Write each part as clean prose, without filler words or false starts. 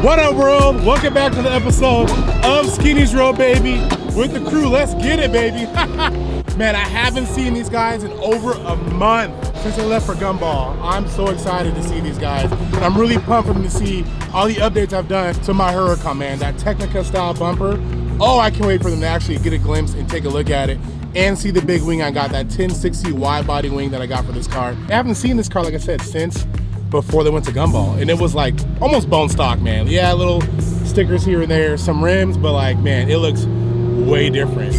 What up, world? Welcome back to the episode of Skinny's Road, baby. With the crew, let's get it, baby. Man, I haven't seen these guys in over a month since they left for Gumball. I'm so excited to see these guys. And I'm really pumped for them to see all the updates I've done to my Huracan, man. That Technica style bumper. Oh, I can't wait for them to actually get a glimpse and take a look at it and see the big wing I got, that 1060 wide body wing that I got for this car. I haven't seen this car, like I said, since before they went to Gumball, and it was like almost bone stock, man. Yeah, little stickers here and there, some rims, but like, man, it looks way different.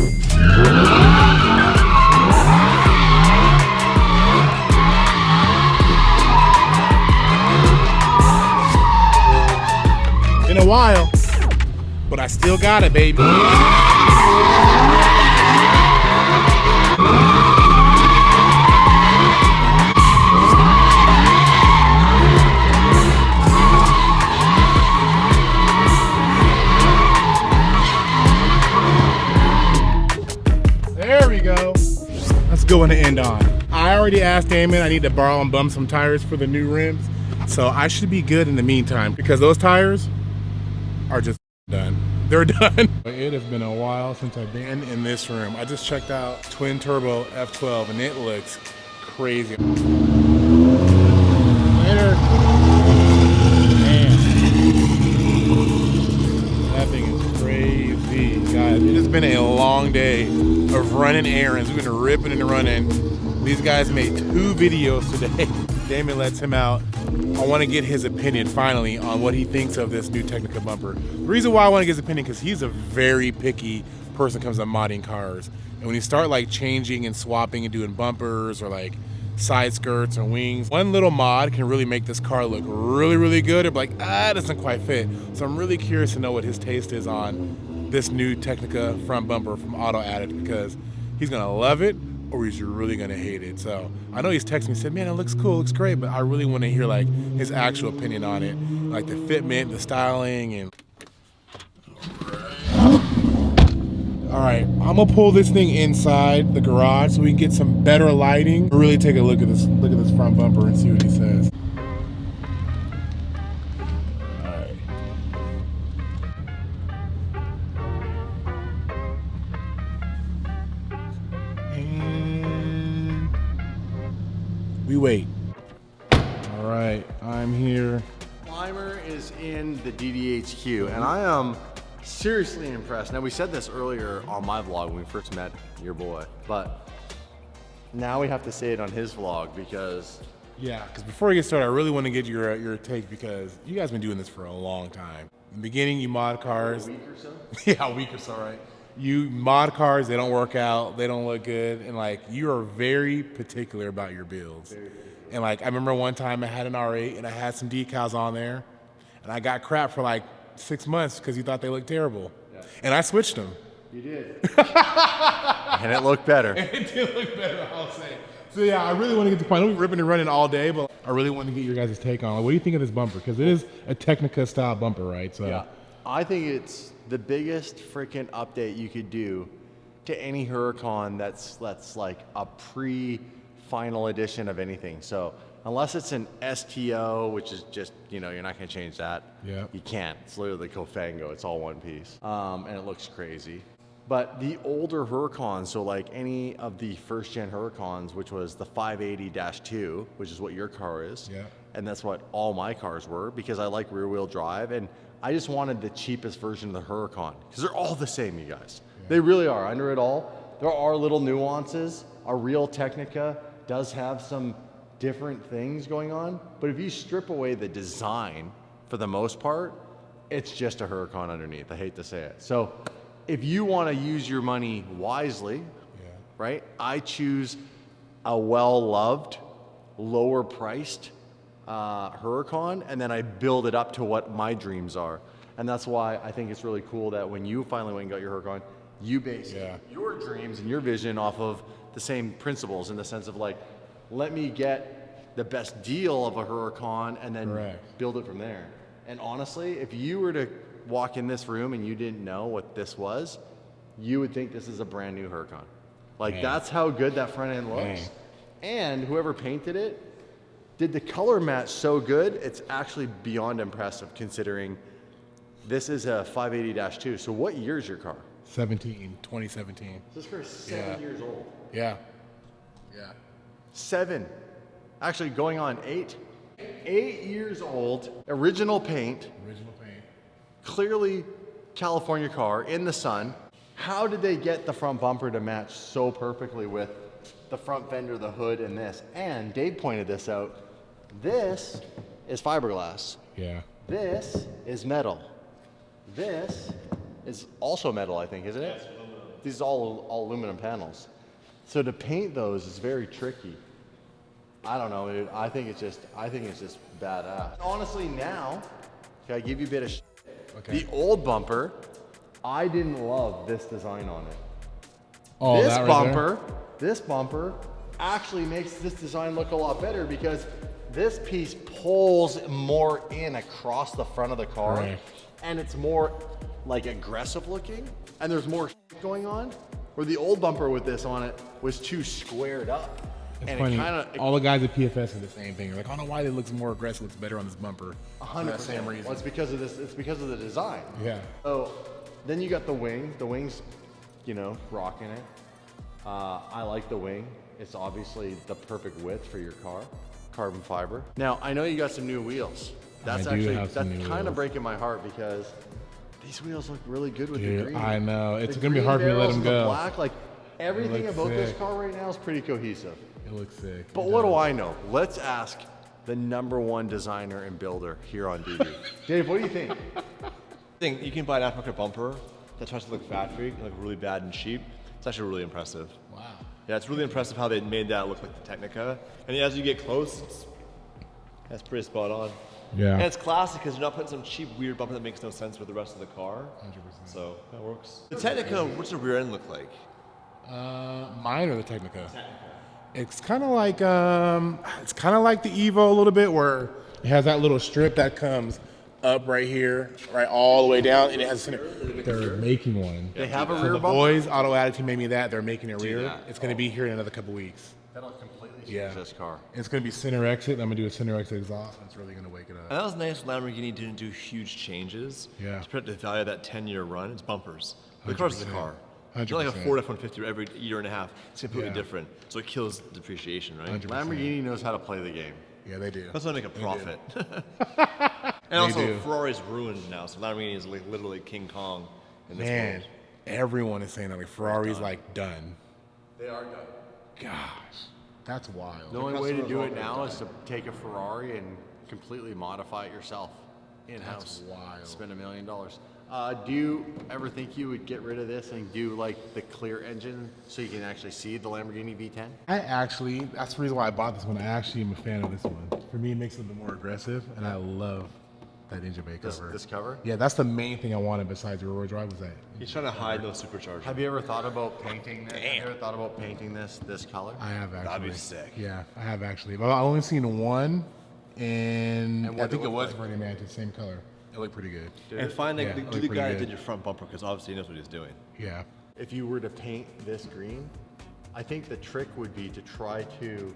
In a while, but I still got it, baby. There we go. That's a good one to end on. I already asked Damon, I need to borrow and bum some tires for the new rims. So I should be good in the meantime because those tires are just done. They're done. It has been a while since I've been in this room. I just checked out twin turbo F12 and it looks crazy. Later. Man. That thing is crazy, guys. It has been a long day of running errands. We've been ripping and running. These guys made 2 videos today. Damon lets him out. I want to get his opinion finally on what he thinks of this new Technica bumper. The reason why I want to get his opinion because he's a very picky person when it comes to modding cars. And when you start like changing and swapping and doing bumpers or like side skirts or wings, one little mod can really make this car look really, really good. Or be like, it doesn't quite fit. So I'm really curious to know what his taste is on this new Technica front bumper from Auto Addict because he's gonna love it or he's really gonna hate it. So I know he's texted me and said, man, it looks cool, looks great, but I really want to hear like his actual opinion on it, like the fitment, the styling, and all right, I'm gonna pull this thing inside the garage so we can get some better lighting. Really take a look at this front bumper and see what he says. All right. And we wait. All right, I'm here. Climber is in the DDHQ, and I am seriously impressed. Now, we said this earlier on my vlog when we first met your boy, but now we have to say it on his vlog because... Yeah, because before we get started, I really want to get your take because you guys been doing this for a long time. In the beginning, you mod cars. A week or so? Yeah, a week or so, right? You mod cars, they don't work out, they don't look good, and like you are very particular about your builds. And like I remember one time I had an R8 and I had some decals on there, and I got crap for like 6 months because you thought they looked terrible. Yeah. And I switched them. You did. And it looked better. It did look better, I'll say. So yeah, I really want to get to the point. I know we're ripping and running all day, but I really want to get your guys' take on it. What do you think of this bumper? Because it is a Technica style bumper, right? So yeah, I think it's the biggest freaking update you could do to any Huracan that's like a pre-final edition of anything. So unless it's an STO, which is just, you know, you're not going to change that. Yeah. You can't. It's literally Cofango. It's all one piece. And it looks crazy. But the older Huracans, so like any of the first gen Huracans, which was the 580-2, which is what your car is. Yeah. And that's what all my cars were because I like rear wheel drive. And I just wanted the cheapest version of the Huracan because they're all the same, you guys. Yeah. They really are. Under it all, there are little nuances. A real Technica does have some different things going on, but if you strip away the design for the most part, it's just a Huracan underneath. I hate to say it. So if you want to use your money wisely, right, I choose a well-loved, lower-priced Huracan, and then I build it up to what my dreams are. And that's why I think it's really cool that when you finally went and got your Huracan, you base your dreams and your vision off of the same principles in the sense of like, let me get the best deal of a Huracan and then build it from there. And honestly, if you were to walk in this room and you didn't know what this was, you would think this is a brand new Huracan. Like, that's how good that front end looks. And whoever painted it did the color match so good, it's actually beyond impressive considering This is a 580-2. So what year is your car? 2017. This car is 7 years old. Yeah. 7. Actually, going on 8. 8 years old. Original paint. Clearly California car in the sun. How did they get the front bumper to match so perfectly with the front fender, the hood, and this? And Dave pointed this out. This is fiberglass. Yeah. This is metal. This is also metal, I think, isn't it? Yes, aluminum. These are all aluminum panels. So to paint those is very tricky. I don't know, dude. I think it's just badass. Honestly, now, can I give you a bit of Okay. The old bumper, I didn't love this design on it. Oh, this that right bumper, this bumper actually makes this design look a lot better because this piece pulls more in across the front of the car, Right. and it's more like aggressive looking, and there's more going on. Where the old bumper with this on it was too squared up. It's and funny. it kind of All the guys at PFS are the same thing. They're like, I don't know why it looks more aggressive, looks better on this bumper. 100%. For that same reason. Well, it's because of this. It's because of the design. Yeah. So then you got the wing. The wing's, rocking it. I like the wing. It's obviously the perfect width for your car. Carbon fiber. Now I know you got some new wheels. That's kind of breaking my heart because these wheels look really good with the green. I know. It's The gonna be green hard for me to let barrels them and the go. Black, like everything looks about this sick. car right now is pretty cohesive. It looks sick. But what do I know? Let's ask the #1 designer and builder here on DD. Dave, what do you think? You can buy an aftermarket bumper that tries to look factory, look really bad and cheap. It's actually really impressive. Wow. Yeah, it's really impressive how they made that look like the Technica. And as you get close, that's pretty spot on. Yeah. And it's classic because you're not putting some cheap, weird bumper that makes no sense with the rest of the car. 100%. So that works. The Technica, what's the rear end look like? Mine or the Technica? It's kind of like the Evo a little bit, where it has that little strip that comes up right here, right all the way down, and it has a center. They're making one. They have a So rear the bumper? boys, Auto Attitude made me that. They're making it rear. that. It's going to be here in another couple weeks. That'll completely change Yeah. this car. It's going to be center exit. I'm going to do a center exit exhaust, and it's really going to wake it And up. that was nice. Lamborghini didn't do huge changes. Yeah. To put the value of that 10-year run, it's bumpers. The car's the 100%. car. It's not like a 100%. Ford F-150 every year and a half. It's completely Yeah. different. So it kills depreciation, right? 100%. Lamborghini knows how to play the game. Yeah, they do. That's how they make a They profit. They And also, do. Ferrari's ruined now, so Lamborghini is like literally King Kong in this Man, world. everyone is saying that like Ferrari's like done. They are done. Gosh, that's wild. The only way to do customers it all now gonna is to take a Ferrari and completely modify it yourself in-house. That's wild. Spend $1 million. Do you ever think you would get rid of this and do like the clear engine so you can actually see the Lamborghini V10? That's the reason why I bought this one. I actually am a fan of this one. For me, it makes it a bit more aggressive, and I love that engine bay cover. This cover? Yeah, that's the main thing I wanted besides the rear drive was that. He's trying to hide those superchargers. Have you ever thought about painting this? Have you ever thought about painting this color? I have actually. That'd be sick. Yeah, I have actually. But I've only seen one, and what I think it it was looked like? Verdi Mantis, same color. It looked pretty good. And find like, Yeah, the, it do the looked guy pretty that good. did your front bumper, because obviously he knows what he's doing. Yeah. If you were to paint this green, I think the trick would be to try to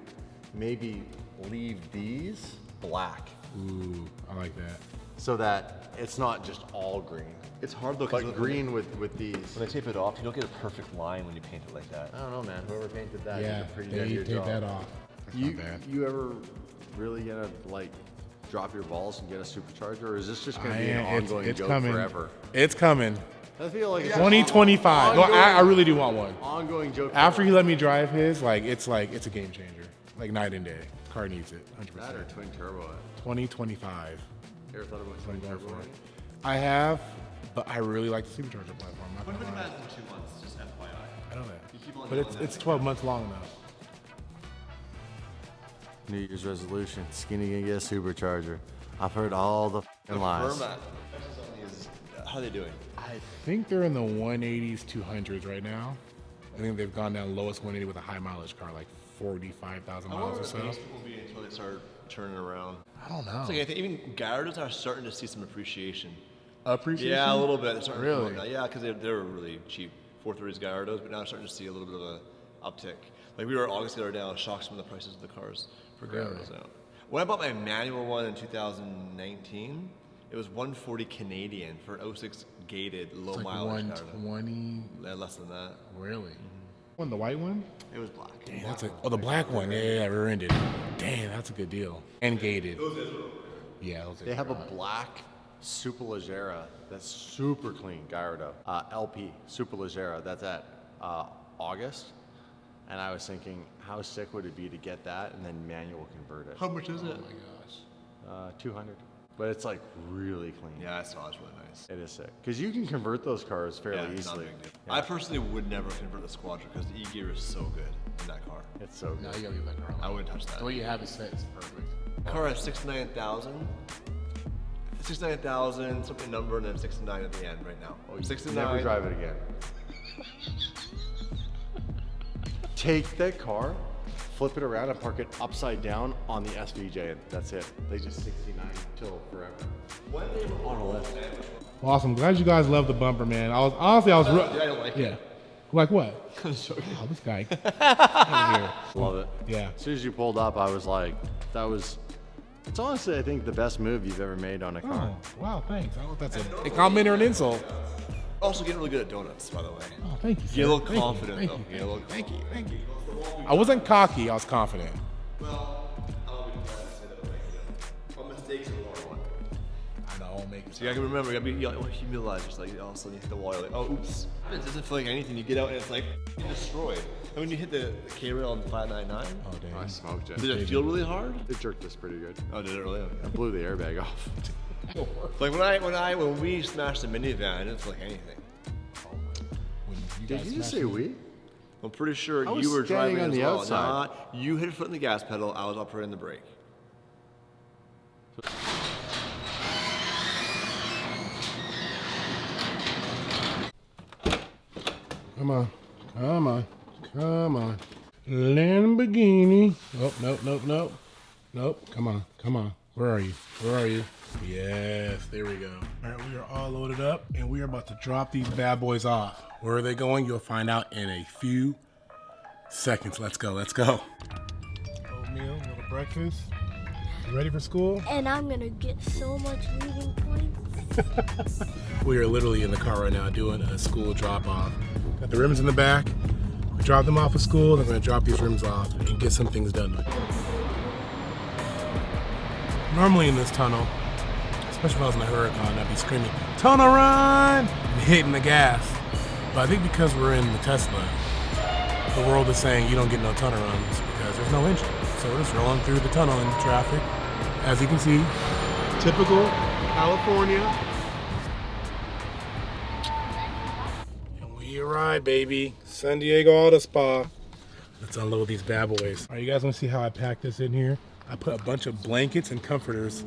maybe leave these black Ooh, I like that. so that it's not just all green. It's hard though, because But green with these. when they tape it off, you don't get a perfect line when you paint it like that. I don't know, man. Whoever painted that Yeah, did a pretty they good take job. that off. That's You, not bad. you ever really gonna like drop your balls and get a supercharger, or is this just gonna be an ongoing it's joke coming. forever? It's coming. I feel like it's 2025. No, I really do want one. ongoing joke. After he let me drive his, it's a game changer. Like night and day. Car needs it, 100%. that or twin turbo it. 2025. You ever thought about twin I'm going turbo? for it. I have, but I really like the supercharger platform. I'm not gonna lie. in 2 months, just FYI. I know keep on that. But doing it's 12 months long enough. New Year's resolution: Skinny gonna get a supercharger. I've heard all the f***ing lies. How are they doing? I think they're in the 180s, 200s right now. I think they've gone down lowest 180 with a high mileage car, like 45,000 miles or so. will be until they start turning around. I don't know. It's like I think even garages are starting to see some appreciation. Appreciation? Yeah, a little bit. They're starting Really? To come up now. Yeah, because they were really cheap 430s Gallardos, but now I'm starting to see a little bit of a uptick. Like we were August the other day, I was shocked some of the prices of the cars for Gallardos now. When I bought my manual one in 2019, It was 140 Canadian for an 06 gated low It's like mileage Gallardo. 120. Less than that. Really? One, the white one? It was black. Damn, that's the black one. Yeah, rear-ended. Damn, that's a good deal. And gated. Yeah, They have a black Superleggera that's super clean, Gallardo. LP, Superleggera, that's at August. And I was thinking, how sick would it be to get that and then manual convert it? How much is it? Oh my gosh. 200. But it's like really clean. Yeah, I saw it's really nice. It is sick. Because you can convert those cars fairly It's not a easily. big deal. Yeah. I personally would never convert the Squadron because the E-Gear is so good in that car. It's so good. No, you gotta leave that car alone. I wouldn't touch that. The way you have it set is perfect. The car has 69,000. 69,000, something number, and then 69 at the end right now. Oh, you 69. never drive it again. Take that car, flip it around, and park it upside down on the SVJ, and that's it. They just 69 till forever. When they were On a list. Awesome. Glad you guys love the bumper, man. I was Yeah, I don't like yeah. it. Like what? I'm joking. Oh, this guy. Over here. Love it. Yeah. As soon as you pulled up, I was like, it's honestly, I think, the best move you've ever made on a car. Oh, wow, thanks. I don't know if that's a compliment or an insult. Also getting really good at donuts, by the way. Oh, thank you. Get a little Thank you. confident, Thank though. you. Get a little Thank you. confident. Thank you. I wasn't cocky. I was confident. Well, I'll be glad to say that right now. But mistakes are more one. I know. I'll make it. So you gotta remember, you gotta be humilize. Just like all of a sudden you hit the wall, you're like, oh, oops. It doesn't feel like anything. You get out and it's like destroyed. And when you hit the K-rail on the 599, Oh, damn. I smoked it. did it feel really hard? It jerked us pretty good. Oh, did it really? I blew the airbag off. Like when we smashed the minivan, I didn't feel like anything. Did you just say we? I'm pretty sure I was you were standing driving on as the well. outside. Nah, you hit a foot in the gas pedal. I was operating the brake. Come on. Come on. Come on. Lamborghini. Oh, nope, nope, nope. Nope. Come on. Come on. Where are you? Where are you? Yes, there we go. All right, we are all loaded up and we are about to drop these bad boys off. Where are they going? You'll find out in a few seconds. Let's go. Let's go. Oatmeal, little breakfast. You ready for school? And I'm gonna get so much reading points. We are literally in the car right now doing a school drop off. Got the rims in the back. We dropped them off at school. They're gonna drop these rims off and get some things done. Normally in this tunnel, especially if I was in a Huracan, I'd be screaming, "Tunnel run!" and hitting the gas. But I think because we're in the Tesla, the world is saying you don't get no tunnel runs because there's no engine. So we're just rolling through the tunnel in traffic. As you can see, typical California. And we arrived, baby. San Diego Auto Spa. Let's unload these bad boys. All right, you guys want to see how I packed this in here? I put a bunch of blankets and comforters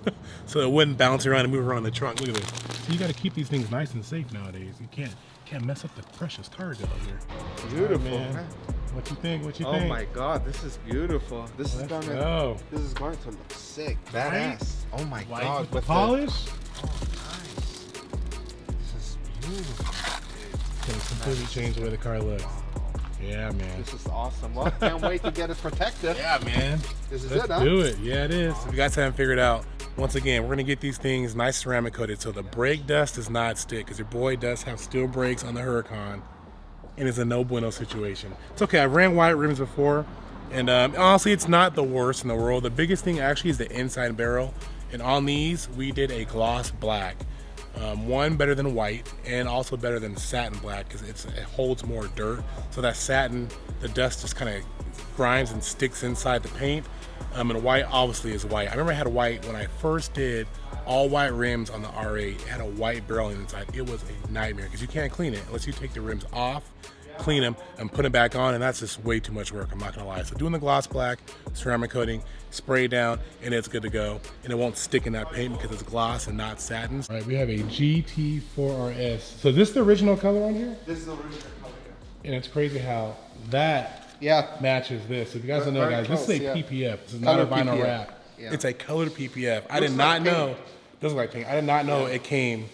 so it wouldn't bounce around and move around the trunk. Look at this. So you got to keep these things nice and safe nowadays. You can't mess up the precious cargo here. Beautiful, All right, man. What you think? What you Oh think? my God, this is beautiful. This is Let's gonna, go. this is going to look sick, Right? badass. Oh my White God, with the with polish? oh, nice. This is beautiful. Can completely change the way the car looks. Yeah, man. This is awesome. Well, can't wait to get it protected. Yeah, man. This is Let's it, huh? do it. Yeah, it is. If you guys haven't figured out, once again, we're gonna get these things nice ceramic coated so the brake dust does not stick. Because your boy does have steel brakes on the Huracan, and it's a no bueno situation. It's okay. I've ran white rims before, and honestly, it's not the worst in the world. The biggest thing actually is the inside barrel, and on these we did a gloss black. One better than white and also better than satin black because it holds more dirt. So that satin, the dust just kind of grinds and sticks inside the paint. And white obviously is white. I remember I had white when I first did all white rims on the R8. It had a white barrel inside. It was a nightmare because you can't clean it unless you take the rims off, clean them, and put them back on, and that's just way too much work, I'm not gonna lie. So doing the gloss black, ceramic coating, spray down, and it's good to go. And it won't stick in that paint because it's gloss and not satin. All right, we have a GT4RS. So this is the original color on here? This is the original color. And it's crazy how that matches this. If you guys don't know, Very guys, this is a close, yeah. PPF. This is Color not a vinyl PPF. wrap. Yeah. It's a colored PPF. I Looks did not like know. pink. Doesn't look like pink. I did not know it came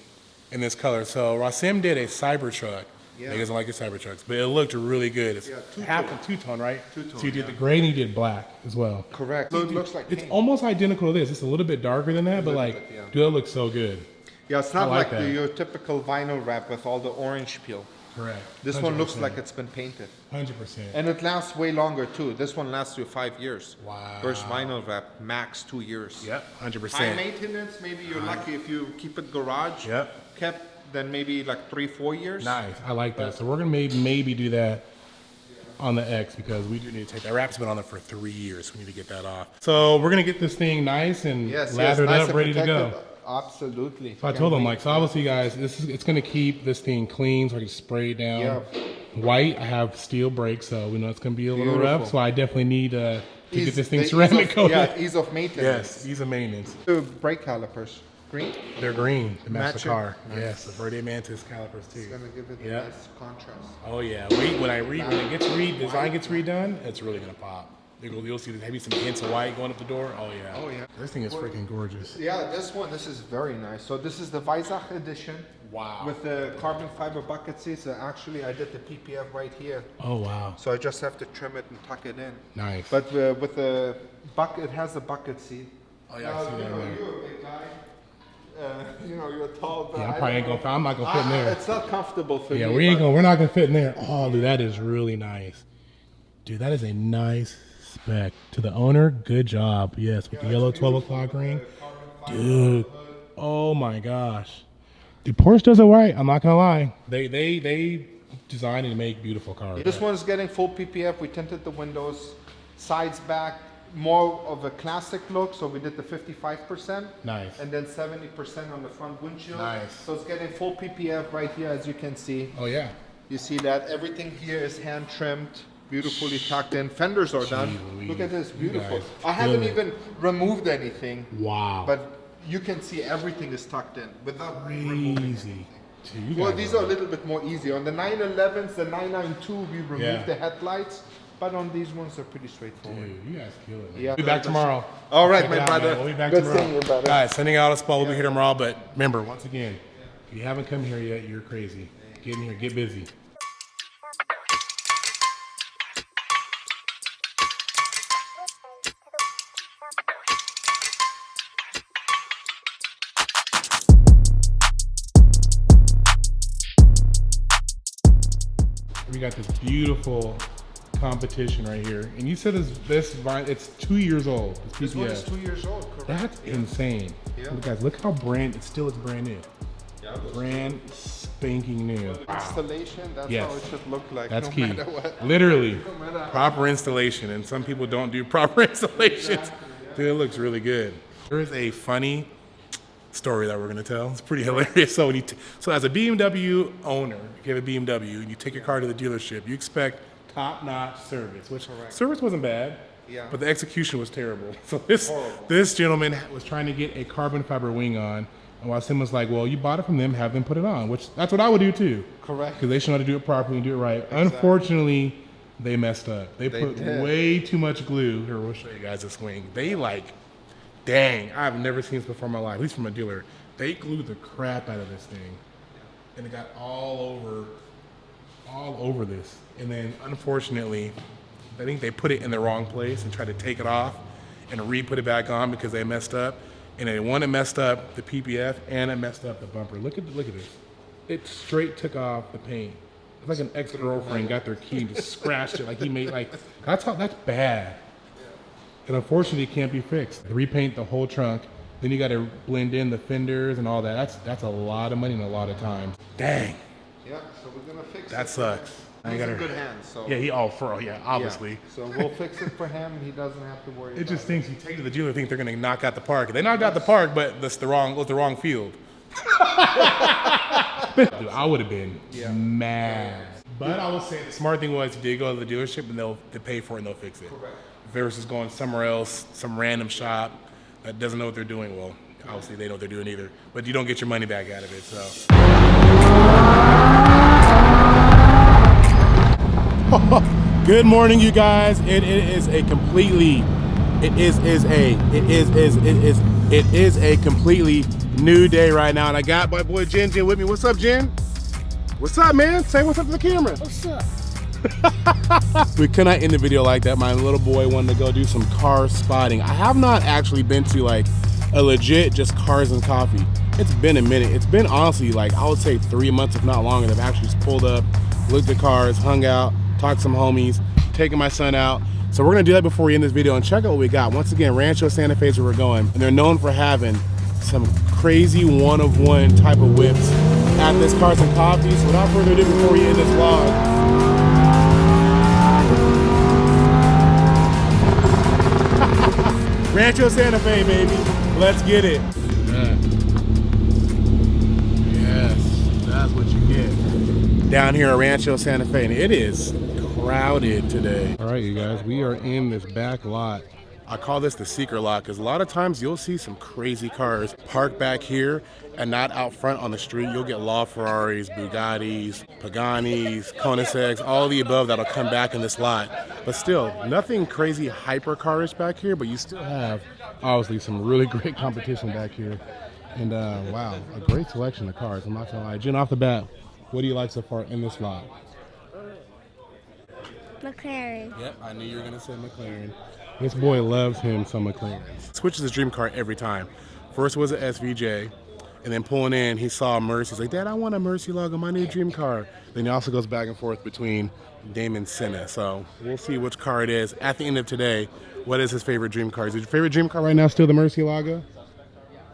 in this color. So Rasim did a Cybertruck. Yeah. He doesn't like his Cybertrucks, but it looked really good. It's two-tone. half a two-tone, right? Two-tone, So you did yeah. the gray and you did black as well. Correct. So it looks like It's pink. almost identical to this. It's a little bit darker than that, but like, bit, yeah. dude, it looks so good. Yeah, it's not I like like that. your typical vinyl wrap with all the orange peel. Correct. This one looks like it's been painted. 100%. And it lasts way longer too. This one lasts you 5 years. Wow. Versus vinyl wrap, max 2 years. Yep, High 100%. maintenance, maybe you're lucky if you keep it garage Yep. kept, then maybe like 3-4 years. Nice. I like that. So we're gonna maybe do that on the X because we do need to take that wrap's been on there for 3 years. We need to get that off. So we're gonna get this thing nice and lathered nice up, and ready to protected. go. Absolutely. So I told them, like, so obviously, guys, it's gonna keep this thing clean, so I can spray it down. Yeah. White, I have steel brakes, so we know it's gonna be a little Beautiful. rough. So I definitely need to get this thing The ease ceramic of- coated. Yeah, ease of maintenance. Yes, ease of maintenance. The brake calipers, green. They're green to match the Matching. car. Yes, the Verde Mantis calipers too. It's gonna give it Yeah. a nice contrast. Oh yeah, when it gets design gets redone, it's really gonna pop. You'll see maybe some hints of white going up the door. Oh yeah. Oh, yeah. This thing is freaking gorgeous. Yeah, this is very nice. So this is the Weissach edition. Wow. With the carbon fiber bucket seats. So actually, I did the PPF right here. Oh wow. So I just have to trim it and tuck it in. Nice. But with the bucket, it has a bucket seat. Oh yeah, I see that. You're Man. a big guy. You're a tall guy. Yeah, I'm not gonna fit in there. It's not comfortable for Yeah, me. we're not gonna fit in there. Oh, dude, that is really nice. Dude, that is a nice spec. To the owner, good job. Yes, with the yellow 12 o'clock ring. Dude, oh my gosh. Dude, Porsche does it right. I'm not gonna lie. They design and make beautiful cars. This one's getting full PPF. We tinted the windows, sides back, more of a classic look. So we did the 55%. Nice. And then 70% on the front windshield. Nice. So it's getting full PPF right here, as you can see. Oh yeah. You see that everything here is hand trimmed, beautifully tucked in. Fenders are done. Louise. Look at this, You beautiful. guys I haven't kill it. even removed anything, Wow. but you can see everything is tucked in without removing Crazy. anything. Dude, you Well, guys these are a little bit more easy. On the 911s, the 992, we removed Yeah. the headlights, but on these ones, they're pretty straightforward. Dude, you guys kill it. Man. Yeah. We'll be back tomorrow. All right, Check my it out, brother. man. We'll be back Good tomorrow. seeing you, brother. Guys, sending out a spot. We'll be here tomorrow. But remember, once again, if you haven't come here yet, you're crazy. Get in here, get busy. We got this beautiful competition right here, and you said it's 2 years old. This one is PPF. 2 years old, correct? That's insane. Yeah. Look, guys, look how it's brand new. Brand spanking new. Installation, that's Yes. how it should look like, That's no key. matter what. Literally, No matter how- proper installation, and some people don't do proper installations. Dude, it looks really good. There is a funny story that we're gonna tell. It's pretty hilarious. So so as a BMW owner, if you have a BMW and you take your car to the dealership, you expect top-notch service, which service wasn't bad, Yeah. but the execution was terrible. So this gentleman was trying to get a carbon fiber wing on, and while Sim was like, well, you bought it from them, have them put it on, which that's what I would do too. Correct. Because they should know how to do it properly and do it right. Unfortunately, they messed up. They put did. way too much glue. Here, we'll show you guys this wing. They dang, I've never seen this before in my life, at least from a dealer. They glued the crap out of this thing. And it got all over this. And then unfortunately, I think they put it in the wrong place and tried to take it off and re-put it back on because they messed up. And then one, it messed up the PPF and it messed up the bumper. Look at this. It straight took off the paint. It's like an ex-girlfriend got their key and just scratched it like he made that's bad. And unfortunately it can't be fixed. Repaint the whole trunk, then you gotta blend in the fenders and all that. That's a lot of money and a lot of time. Dang, Yeah, so we're gonna fix it. that sucks. I He's gotta, in good hands, so. yeah, obviously. Yeah. So we'll fix it for him. He doesn't have to worry. It just about thinks you take it to the dealer, think they're gonna knock out the park. They knocked out the park, but that's the wrong field. Dude, I would have been mad. But I will say the smart thing was you did go to the dealership and they'll pay for it and they'll fix it. Correct. Versus going somewhere else, some random shop that doesn't know what they're doing. Well, obviously they know what they're doing either, but you don't get your money back out of it. So. Good morning, you guys. It is a completely new day right now, and I got my boy Jen with me. What's up, Jen? What's up, man? Say what's up to the camera. What's up? We could not end the video like that. My little boy wanted to go do some car spotting. I have not actually been to like a legit just cars and coffee. It's been a minute. It's been honestly like I would say 3 months, if not longer. That I've actually just pulled up, looked at cars, hung out, talked to some homies, taking my son out. So we're gonna do that before we end this video and check out what we got. Once again, Rancho Santa Fe is where we're going, and they're known for having some crazy one-of-one type of whips at this Cars and Coffee. So without further ado, before we end this vlog, Rancho Santa Fe, baby. Let's get it. Yes, that's what you get. Down here at Rancho Santa Fe, and it is crowded today. All right, you guys, we are in this back lot. I call this the secret lot because a lot of times you'll see some crazy cars parked back here and not out front on the street. You'll get LaFerraris, Bugattis, Paganis, Koenigseggs, all the above that'll come back in this lot. But still, nothing crazy hypercarish back here, but you still have obviously some really great competition back here. And wow, a great selection of cars, I'm not gonna lie. Jen, off the bat, what do you like so far in this lot? McLaren. Yep, I knew you were gonna say McLaren. This boy loves him some McLaren. Switches his dream car every time. First was an SVJ, and then pulling in, he saw a Mercy. He's like, Dad, I want a Murcielago, my new dream car. Then he also goes back and forth between Damon and Senna. So we'll see which car it is. At the end of today, what is his favorite dream car? Is your favorite dream car right now still the Murcielago?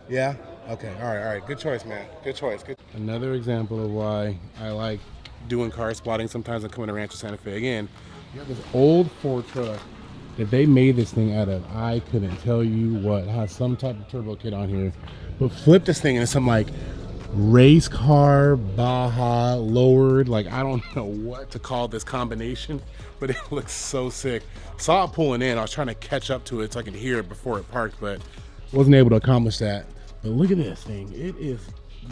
Yeah? Okay, all right. Good choice, man. Good choice. Good. Another example of why I like doing car spotting sometimes and coming to Rancho Santa Fe. Again, you have this old Ford truck that they made this thing out of. I couldn't tell you what. It has some type of turbo kit on here. But flip this thing into some like race car, Baja, lowered. Like, I don't know what to call this combination, but it looks so sick. Saw it pulling in. I was trying to catch up to it so I could hear it before it parked, but wasn't able to accomplish that. But look at this thing. It is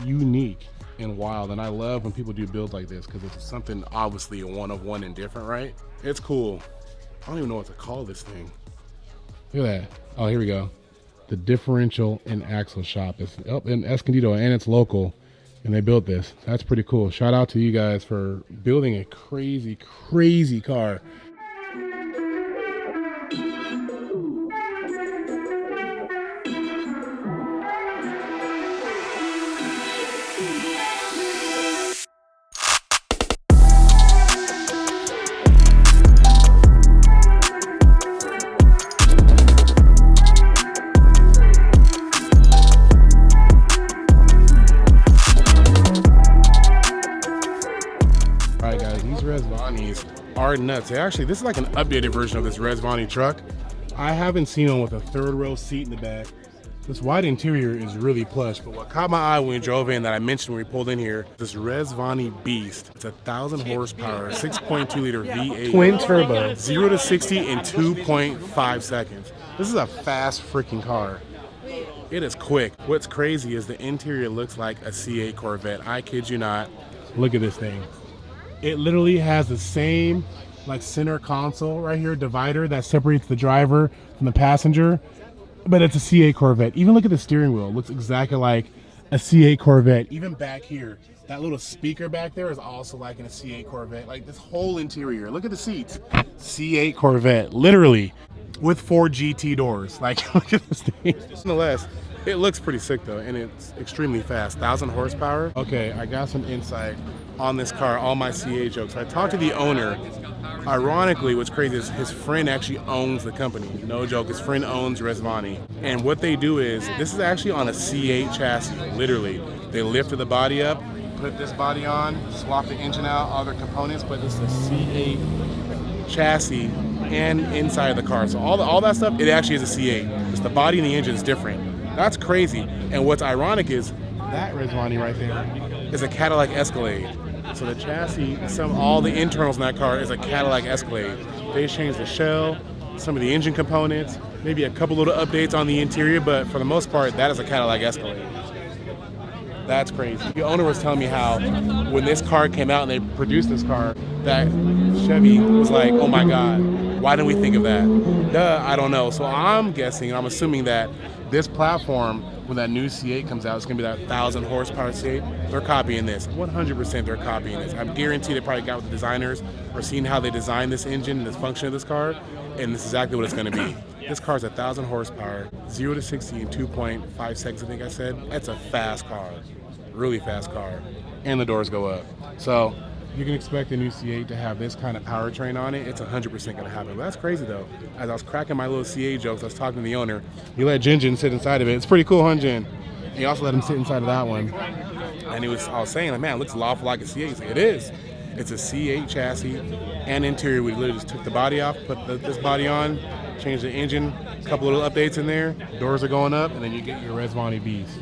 unique and wild, and I love when people do builds like this because it's something obviously a one-of-one and different, right? It's cool. I don't even know what to call this thing. Look at that. Oh, here we go. The differential and axle shop. It's up in Escondido, and it's local, and they built this. That's pretty cool. Shout out to you guys for building a crazy, crazy car. Are nuts. Actually, this is like an updated version of this Rezvani truck. I haven't seen one with a third row seat in the back. This wide interior is really plush, but what caught my eye when we drove in that I mentioned when we pulled in here, this Rezvani Beast. It's 1,000 horsepower, 6.2 liter V8. Twin turbo. 0 to 60 in 2.5 seconds. This is a fast freaking car. It is quick. What's crazy is the interior looks like a C8 Corvette. I kid you not. Look at this thing. It literally has the same like center console right here, divider that separates the driver from the passenger, but it's a C8 Corvette. Even look at the steering wheel. It looks exactly like a C8 Corvette. Even back here, that little speaker back there is also like in a C8 Corvette. Like this whole interior, look at the seats. C8 Corvette, literally, with 4 GT doors. Like, look at this thing. Nonetheless, it looks pretty sick though, and it's extremely fast. 1,000 horsepower. Okay, I got some insight on this car, all my CA jokes. I talked to the owner. Ironically, what's crazy is his friend actually owns the company. No joke, his friend owns Rezvani. And what they do is, this is actually on a C8 chassis, literally. They lifted the body up, put this body on, swap the engine out, all their components, but this is a C8 chassis and inside of the car. So all that stuff, it actually is a C8. Just the body and the engine is different. That's crazy. And what's ironic is that Rezvani right there is a Cadillac Escalade. So the chassis, all the internals in that car is a Cadillac Escalade. They changed the shell, some of the engine components, maybe a couple little updates on the interior, but for the most part, that is a Cadillac Escalade. That's crazy. The owner was telling me how when this car came out and they produced this car, that Chevy was like, oh my God, why didn't we think of that? Duh, I don't know. So I'm guessing, I'm assuming that this platform, when that new C8 comes out, it's gonna be that 1,000 horsepower C8. They're copying this. 100% they're copying this. I'm guaranteed they probably got with the designers or seen how they designed this engine and this function of this car, and this is exactly what it's gonna be. This car's 1,000 horsepower, 0 to 60 in 2.5 seconds, I think I said. That's a fast car, really fast car. And the doors go up. So you can expect the new C8 to have this kind of powertrain on it. It's 100% gonna happen. But that's crazy though. As I was cracking my little C8 jokes, I was talking to the owner. He let Jin sit inside of it. It's pretty cool, huh, Jin? And he also let him sit inside of that one. And I was saying, like, man, it looks lawful like a C8. He's like, it is. It's a C8 chassis and interior. We literally just took the body off, put this body on, changed the engine, a couple little updates in there. Doors are going up, and then you get your Resvani Beast.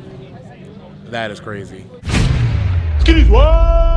That is crazy. Skitty's what?